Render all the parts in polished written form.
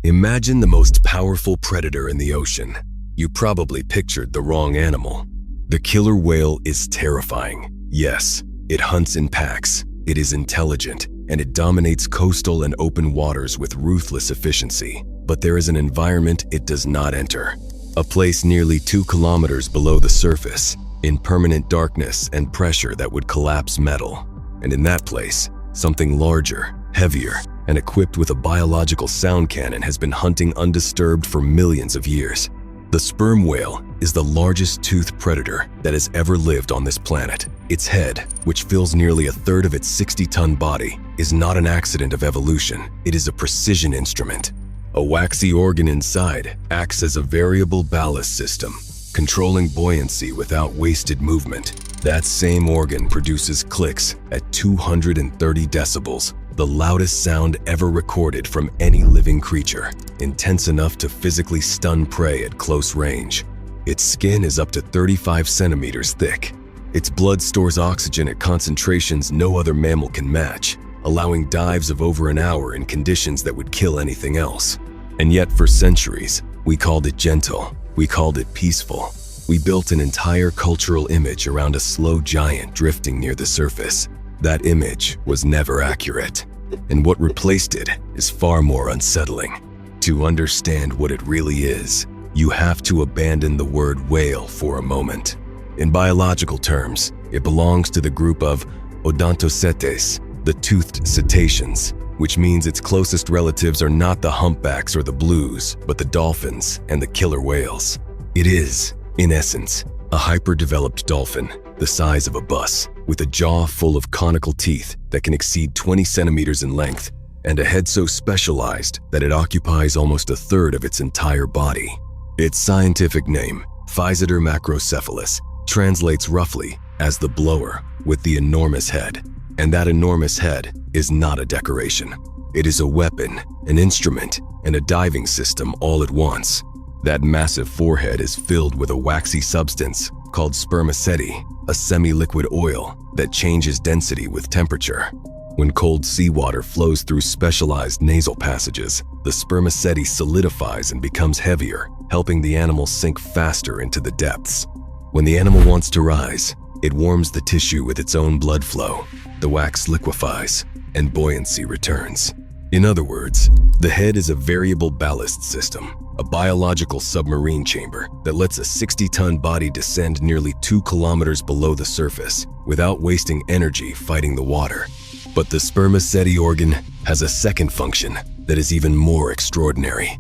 Imagine the most powerful predator in the ocean. You probably pictured the wrong animal. The killer whale is terrifying. Yes, it hunts in packs, it is intelligent, and it dominates coastal and open waters with ruthless efficiency. But there is an environment it does not enter. A place nearly 2 kilometers below the surface, in permanent darkness and pressure that would collapse metal. And in that place, something larger, heavier, and equipped with a biological sound cannon has been hunting undisturbed for millions of years. The sperm whale is the largest toothed predator that has ever lived on this planet. Its head, which fills nearly a third of its 60-ton body, is not an accident of evolution. It is a precision instrument. A waxy organ inside acts as a variable ballast system, controlling buoyancy without wasted movement. That same organ produces clicks at 230 decibels, the loudest sound ever recorded from any living creature, intense enough to physically stun prey at close range. Its skin is up to 35 centimeters thick. Its blood stores oxygen at concentrations no other mammal can match, allowing dives of over an hour in conditions that would kill anything else. And yet for centuries, we called it gentle, we called it peaceful. We built an entire cultural image around a slow giant drifting near the surface. That image was never accurate, and what replaced it is far more unsettling. To understand what it really is, you have to abandon the word whale for a moment. In biological terms, it belongs to the group of Odontocetes, the toothed cetaceans, which means its closest relatives are not the humpbacks or the blues, but the dolphins and the killer whales. It is, in essence, a hyper-developed dolphin, the size of a bus, with a jaw full of conical teeth that can exceed 20 centimeters in length, and a head so specialized that it occupies almost a third of its entire body. Its scientific name, Physeter macrocephalus, translates roughly as the blower with the enormous head. And that enormous head is not a decoration. It is a weapon, an instrument, and a diving system all at once. That massive forehead is filled with a waxy substance called spermaceti, a semi-liquid oil that changes density with temperature. When cold seawater flows through specialized nasal passages, the spermaceti solidifies and becomes heavier, helping the animal sink faster into the depths. When the animal wants to rise, it warms the tissue with its own blood flow. The wax liquefies, and buoyancy returns. In other words, the head is a variable ballast system, a biological submarine chamber that lets a 60-ton body descend nearly 2 kilometers below the surface without wasting energy fighting the water. But the spermaceti organ has a second function that is even more extraordinary.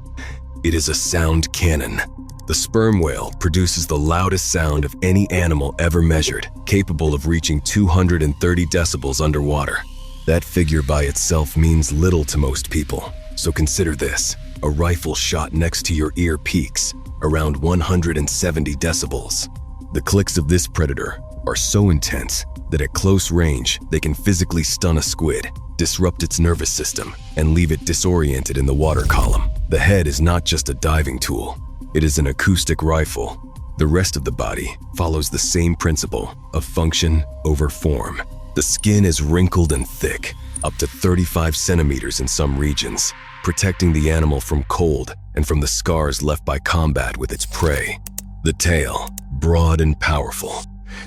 It is a sound cannon. The sperm whale produces the loudest sound of any animal ever measured, capable of reaching 230 decibels underwater. That figure by itself means little to most people, so consider this. A rifle shot next to your ear peaks around 170 decibels. The clicks of this predator are so intense that at close range, they can physically stun a squid, disrupt its nervous system, and leave it disoriented in the water column. The head is not just a diving tool. It is an acoustic rifle. The rest of the body follows the same principle of function over form. The skin is wrinkled and thick, up to 35 centimeters in some regions, protecting the animal from cold and from the scars left by combat with its prey. The tail, broad and powerful,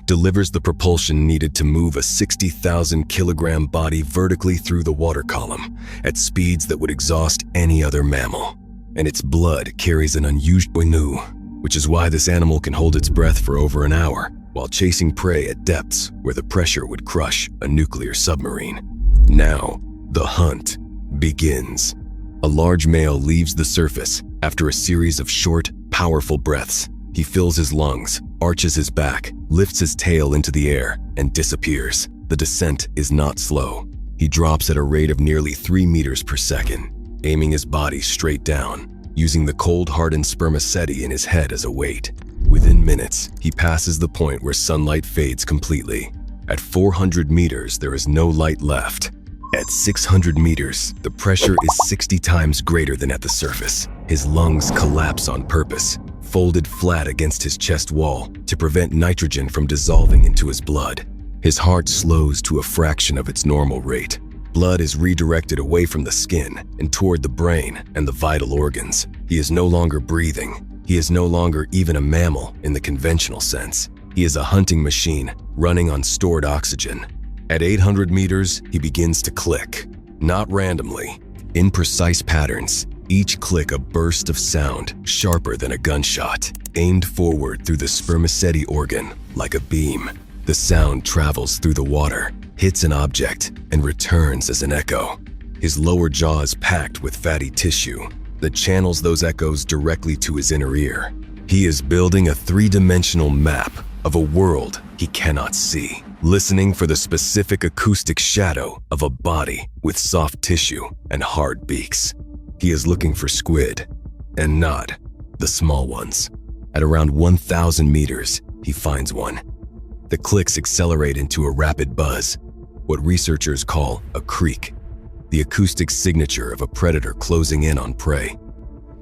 delivers the propulsion needed to move a 60,000-kilogram body vertically through the water column at speeds that would exhaust any other mammal. And its blood carries an unusual nu, which is why this animal can hold its breath for over an hour while chasing prey at depths where the pressure would crush a nuclear submarine. Now, the hunt begins. A large male leaves the surface after a series of short, powerful breaths. He fills his lungs, arches his back, lifts his tail into the air, and disappears. The descent is not slow. He drops at a rate of nearly 3 meters per second, aiming his body straight down, using the cold-hardened spermaceti in his head as a weight. Within minutes, he passes the point where sunlight fades completely. At 400 meters, there is no light left. At 600 meters, the pressure is 60 times greater than at the surface. His lungs collapse on purpose, folded flat against his chest wall to prevent nitrogen from dissolving into his blood. His heart slows to a fraction of its normal rate. Blood is redirected away from the skin and toward the brain and the vital organs. He is no longer breathing. He is no longer even a mammal in the conventional sense. He is a hunting machine running on stored oxygen. At 800 meters, he begins to click, not randomly, in precise patterns, each click a burst of sound sharper than a gunshot, aimed forward through the spermaceti organ like a beam. The sound travels through the water, hits an object, and returns as an echo. His lower jaw is packed with fatty tissue that channels those echoes directly to his inner ear. He is building a three-dimensional map of a world he cannot see, listening for the specific acoustic shadow of a body with soft tissue and hard beaks. He is looking for squid, and not the small ones. At around 1,000 meters, he finds one. The clicks accelerate into a rapid buzz, what researchers call a creak, the acoustic signature of a predator closing in on prey.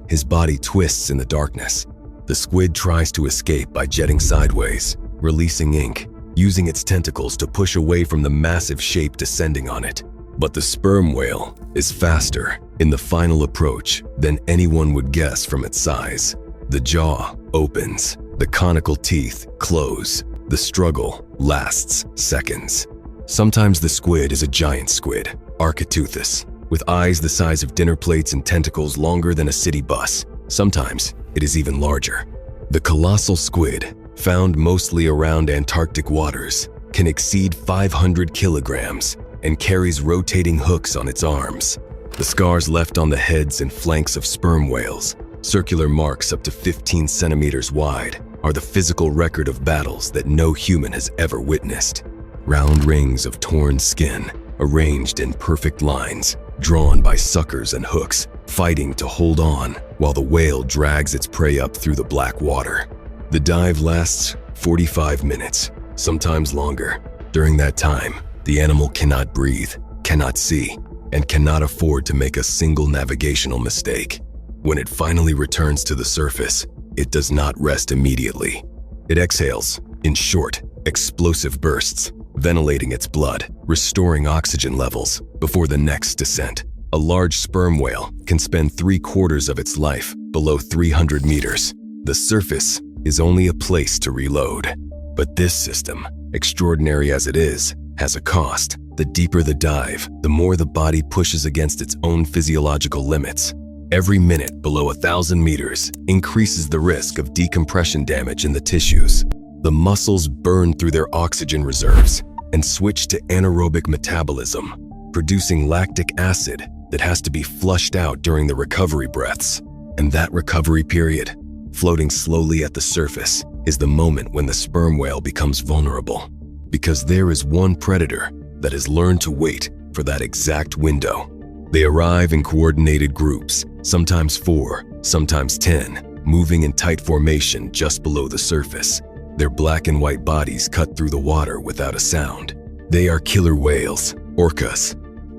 His body twists in the darkness. The squid tries to escape by jetting sideways, releasing ink, using its tentacles to push away from the massive shape descending on it. But the sperm whale is faster in the final approach than anyone would guess from its size. The jaw opens, the conical teeth close. The struggle lasts seconds. Sometimes the squid is a giant squid, Architeuthis, with eyes the size of dinner plates and tentacles longer than a city bus. Sometimes it is even larger. The colossal squid, found mostly around Antarctic waters, can exceed 500 kilograms and carries rotating hooks on its arms. The scars left on the heads and flanks of sperm whales, circular marks up to 15 centimeters wide, are the physical record of battles that no human has ever witnessed. Round rings of torn skin, arranged in perfect lines, drawn by suckers and hooks, fighting to hold on while the whale drags its prey up through the black water. The dive lasts 45 minutes, sometimes longer. During that time, the animal cannot breathe, cannot see, and cannot afford to make a single navigational mistake. When it finally returns to the surface, it does not rest immediately. It exhales in short, explosive bursts, ventilating its blood, restoring oxygen levels before the next descent. A large sperm whale can spend 3/4 of its life below 300 meters. The surface is only a place to reload. But this system, extraordinary as it is, has a cost. The deeper the dive, the more the body pushes against its own physiological limits. Every minute below 1,000 meters increases the risk of decompression damage in the tissues. The muscles burn through their oxygen reserves and switch to anaerobic metabolism, producing lactic acid that has to be flushed out during the recovery breaths. And that recovery period, floating slowly at the surface, is the moment when the sperm whale becomes vulnerable. Because there is one predator that has learned to wait for that exact window. They arrive in coordinated groups, sometimes 4, sometimes 10, moving in tight formation just below the surface. Their black and white bodies cut through the water without a sound. They are killer whales, orcas.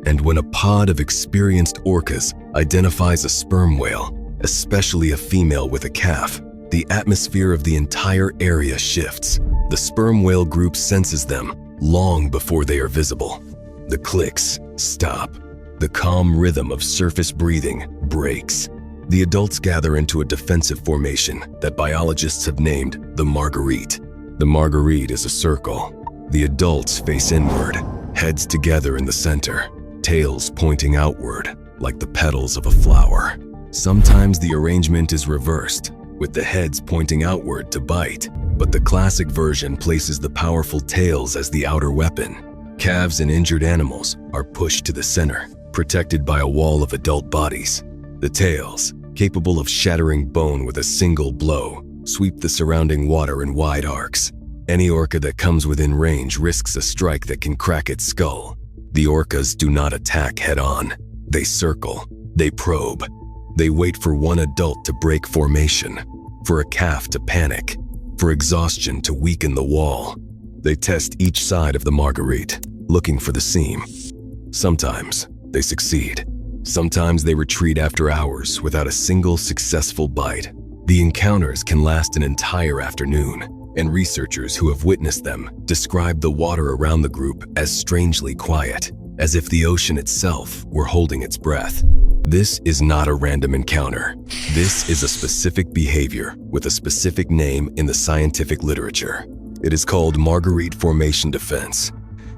And when a pod of experienced orcas identifies a sperm whale, especially a female with a calf, the atmosphere of the entire area shifts. The sperm whale group senses them long before they are visible. The clicks stop. The calm rhythm of surface breathing breaks. The adults gather into a defensive formation that biologists have named the marguerite. The marguerite is a circle. The adults face inward, heads together in the center, tails pointing outward like the petals of a flower. Sometimes the arrangement is reversed, with the heads pointing outward to bite, but the classic version places the powerful tails as the outer weapon. Calves and injured animals are pushed to the center, protected by a wall of adult bodies. The tails, capable of shattering bone with a single blow, sweep the surrounding water in wide arcs. Any orca that comes within range risks a strike that can crack its skull. The orcas do not attack head-on. They circle, they probe. They wait for one adult to break formation, for a calf to panic, for exhaustion to weaken the wall. They test each side of the marguerite, looking for the seam. Sometimes they succeed. Sometimes they retreat after hours without a single successful bite. The encounters can last an entire afternoon, and researchers who have witnessed them describe the water around the group as strangely quiet. as if the ocean itself were holding its breath. This is not a random encounter. This is a specific behavior with a specific name in the scientific literature. It is called Marguerite Formation Defense,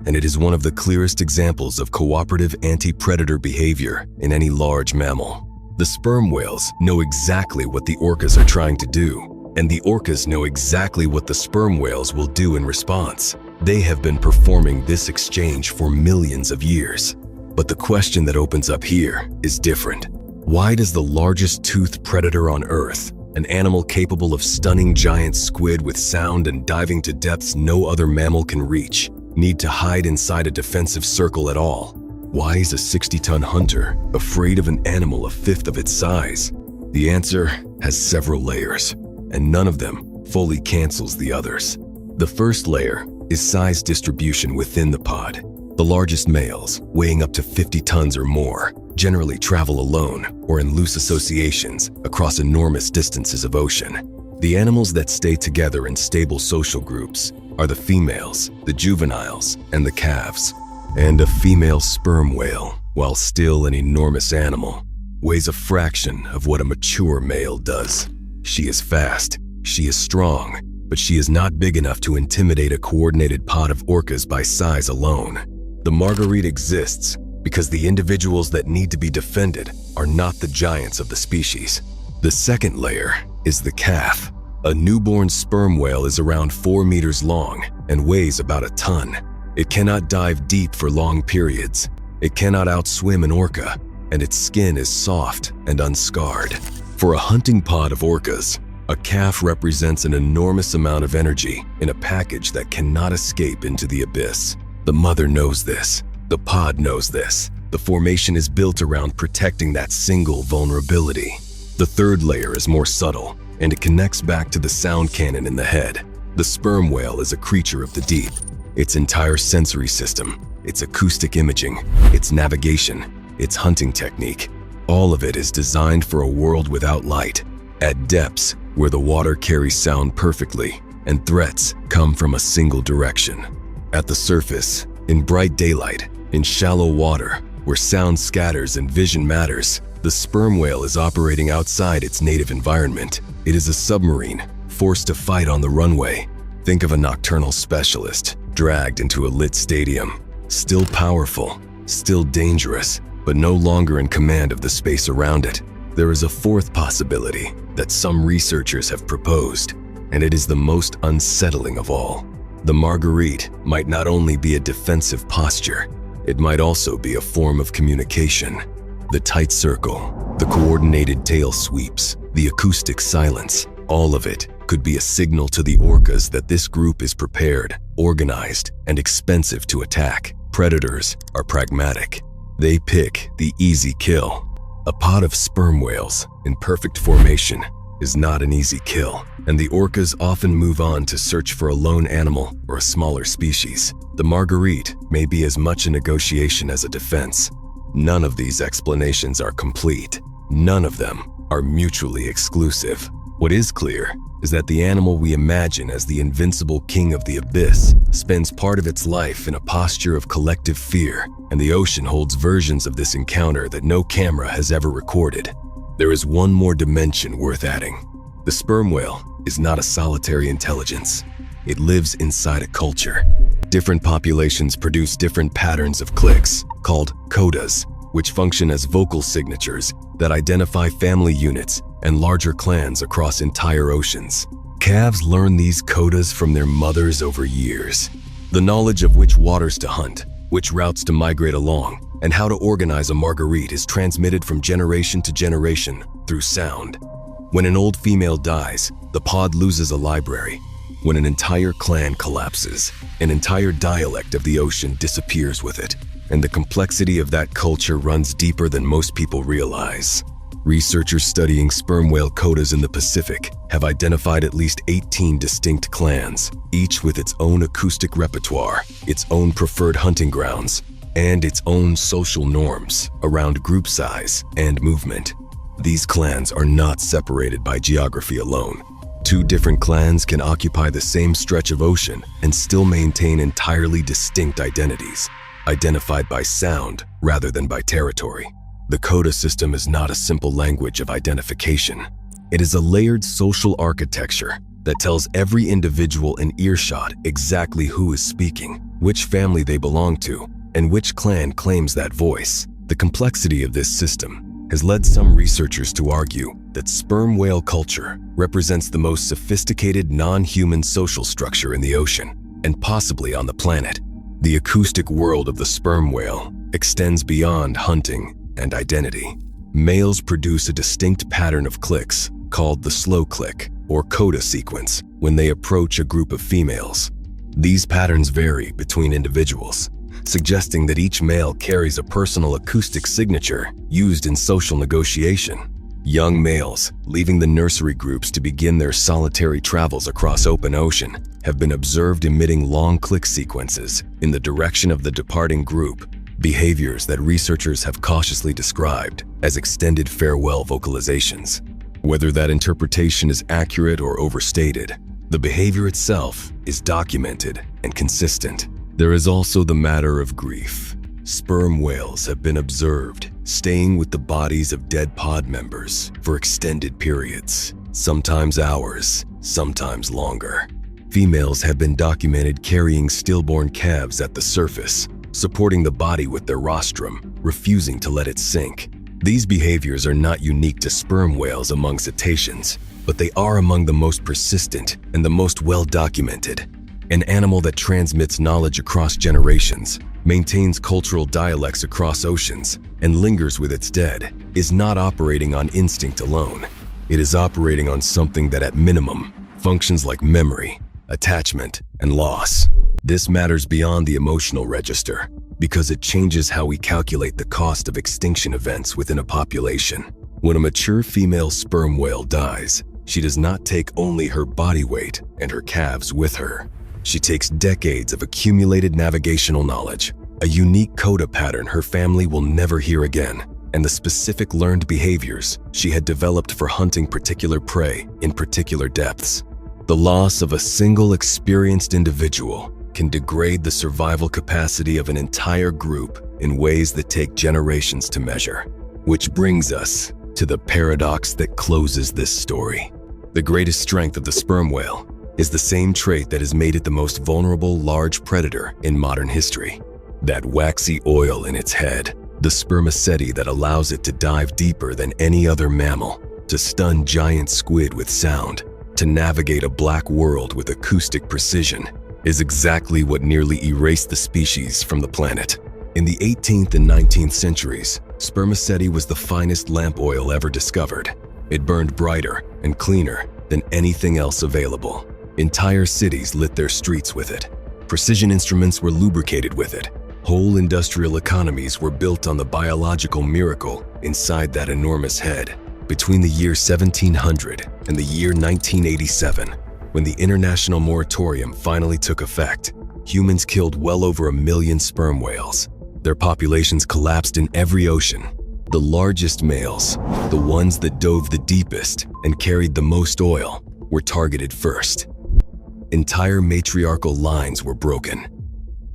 and it is one of the clearest examples of cooperative anti-predator behavior in any large mammal. The sperm whales know exactly what the orcas are trying to do, and the orcas know exactly what the sperm whales will do in response. They have been performing this exchange for millions of years. But the question that opens up here is different. Why does the largest toothed predator on Earth, an animal capable of stunning giant squid with sound and diving to depths no other mammal can reach, need to hide inside a defensive circle at all? Why is a 60-ton hunter afraid of an animal a fifth of its size? The answer has several layers, and none of them fully cancels the others. The first layer is size distribution within the pod. The largest males, weighing up to 50 tons or more, generally travel alone or in loose associations across enormous distances of ocean. The animals that stay together in stable social groups are the females, the juveniles, and the calves. And a female sperm whale, while still an enormous animal, weighs a fraction of what a mature male does. She is fast, she is strong, but she is not big enough to intimidate a coordinated pod of orcas by size alone. The Marguerite exists because the individuals that need to be defended are not the giants of the species. The second layer is the calf. A newborn sperm whale is around 4 meters long and weighs about a ton. It cannot dive deep for long periods. It cannot outswim an orca, and its skin is soft and unscarred. For a hunting pod of orcas, a calf represents an enormous amount of energy in a package that cannot escape into the abyss. The mother knows this. The pod knows this. The formation is built around protecting that single vulnerability. The third layer is more subtle, and it connects back to the sound cannon in the head. The sperm whale is a creature of the deep. Its entire sensory system, its acoustic imaging, its navigation, its hunting technique, all of it is designed for a world without light, at depths where the water carries sound perfectly and threats come from a single direction. At the surface, in bright daylight, in shallow water, where sound scatters and vision matters, the sperm whale is operating outside its native environment. It is a submarine, forced to fight on the runway. Think of a nocturnal specialist, dragged into a lit stadium, still powerful, still dangerous, but no longer in command of the space around it. There is a fourth possibility that some researchers have proposed, and it is the most unsettling of all. The Marguerite might not only be a defensive posture, it might also be a form of communication. The tight circle, the coordinated tail sweeps, the acoustic silence, all of it could be a signal to the orcas that this group is prepared, organized, and expensive to attack. Predators are pragmatic. They pick the easy kill. A pod of sperm whales in perfect formation is not an easy kill, and the orcas often move on to search for a lone animal or a smaller species. The Marguerite may be as much a negotiation as a defense. None of these explanations are complete. None of them are mutually exclusive. What is clear is that the animal we imagine as the invincible king of the abyss spends part of its life in a posture of collective fear, and the ocean holds versions of this encounter that no camera has ever recorded. There is one more dimension worth adding. The sperm whale is not a solitary intelligence. It lives inside a culture. Different populations produce different patterns of clicks, called codas, which function as vocal signatures that identify family units and larger clans across entire oceans. Calves learn these codas from their mothers over years. The knowledge of which waters to hunt, which routes to migrate along, and how to organize a Marguerite is transmitted from generation to generation through sound. When an old female dies, the pod loses a library. When an entire clan collapses, an entire dialect of the ocean disappears with it, and the complexity of that culture runs deeper than most people realize. Researchers studying sperm whale codas in the Pacific have identified at least 18 distinct clans, each with its own acoustic repertoire, its own preferred hunting grounds, and its own social norms around group size and movement. These clans are not separated by geography alone. Two different clans can occupy the same stretch of ocean and still maintain entirely distinct identities. identified by sound rather than by territory. The coda system is not a simple language of identification. It is a layered social architecture that tells every individual in earshot exactly who is speaking, which family they belong to, and which clan claims that voice. The complexity of this system has led some researchers to argue that sperm whale culture represents the most sophisticated non-human social structure in the ocean, and possibly on the planet. The acoustic world of the sperm whale extends beyond hunting and identity. Males produce a distinct pattern of clicks called the slow click or coda sequence when they approach a group of females. These patterns vary between individuals, suggesting that each male carries a personal acoustic signature used in social negotiation. Young males, leaving the nursery groups to begin their solitary travels across open ocean, have been observed emitting long click sequences in the direction of the departing group, behaviors that researchers have cautiously described as extended farewell vocalizations. Whether that interpretation is accurate or overstated, the behavior itself is documented and consistent. There is also the matter of grief. Sperm whales have been observed staying with the bodies of dead pod members for extended periods, sometimes hours, sometimes longer. Females have been documented carrying stillborn calves at the surface, supporting the body with their rostrum, refusing to let it sink. These behaviors are not unique to sperm whales among cetaceans, but they are among the most persistent and the most well-documented. An animal that transmits knowledge across generations, maintains cultural dialects across oceans, and lingers with its dead is not operating on instinct alone. It is operating on something that at minimum functions like memory, attachment, and loss. This matters beyond the emotional register because it changes how we calculate the cost of extinction events within a population. When a mature female sperm whale dies, she does not take only her body weight and her calves with her. She takes decades of accumulated navigational knowledge, a unique coda pattern her family will never hear again, and the specific learned behaviors she had developed for hunting particular prey in particular depths. The loss of a single experienced individual can degrade the survival capacity of an entire group in ways that take generations to measure. Which brings us to the paradox that closes this story. The greatest strength of the sperm whale is the same trait that has made it the most vulnerable large predator in modern history. That waxy oil in its head, the spermaceti that allows it to dive deeper than any other mammal, to stun giant squid with sound, to navigate a black world with acoustic precision, is exactly what nearly erased the species from the planet. In the 18th and 19th centuries, spermaceti was the finest lamp oil ever discovered. It burned brighter and cleaner than anything else available. Entire cities lit their streets with it. Precision instruments were lubricated with it. Whole industrial economies were built on the biological miracle inside that enormous head. Between the year 1700 and the year 1987, when the international moratorium finally took effect, humans killed well over 1 million sperm whales. Their populations collapsed in every ocean. The largest males, the ones that dove the deepest and carried the most oil, were targeted first. Entire matriarchal lines were broken.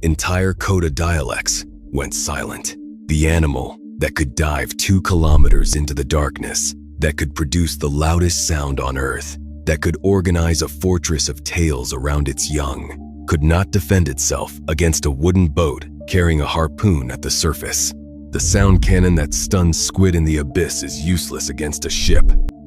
Entire coda dialects went silent. The animal that could dive 2 kilometers into the darkness, that could produce the loudest sound on Earth, that could organize a fortress of tails around its young, could not defend itself against a wooden boat carrying a harpoon at the surface. The sound cannon that stuns squid in the abyss is useless against a ship.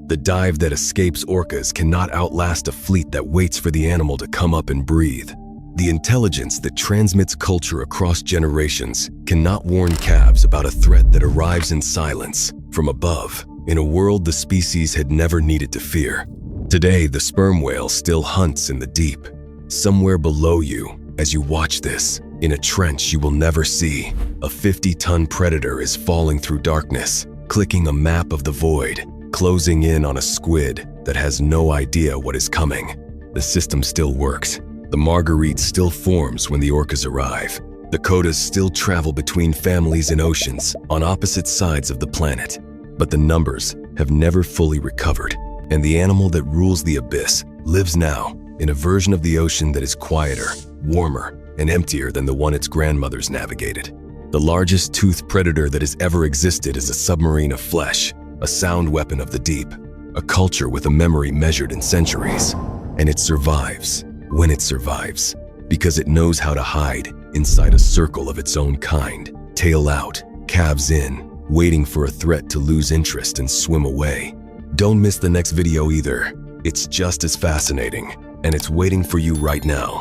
The dive that escapes orcas cannot outlast a fleet that waits for the animal to come up and breathe. The intelligence that transmits culture across generations cannot warn calves about a threat that arrives in silence, from above, in a world the species had never needed to fear. Today, the sperm whale still hunts in the deep. Somewhere below you, as you watch this, in a trench you will never see, a 50-ton predator is falling through darkness, clicking a map of the void, closing in on a squid that has no idea what is coming. The system still works. The marguerite still forms when the orcas arrive. The codas still travel between families and oceans on opposite sides of the planet. But the numbers have never fully recovered, and the animal that rules the abyss lives now in a version of the ocean that is quieter, warmer, and emptier than the one its grandmothers navigated. The largest toothed predator that has ever existed is a submarine of flesh, a sound weapon of the deep, a culture with a memory measured in centuries. And it survives, when it survives, because it knows how to hide inside a circle of its own kind, tail out, calves in, waiting for a threat to lose interest and swim away. Don't miss the next video either. It's just as fascinating, and it's waiting for you right now.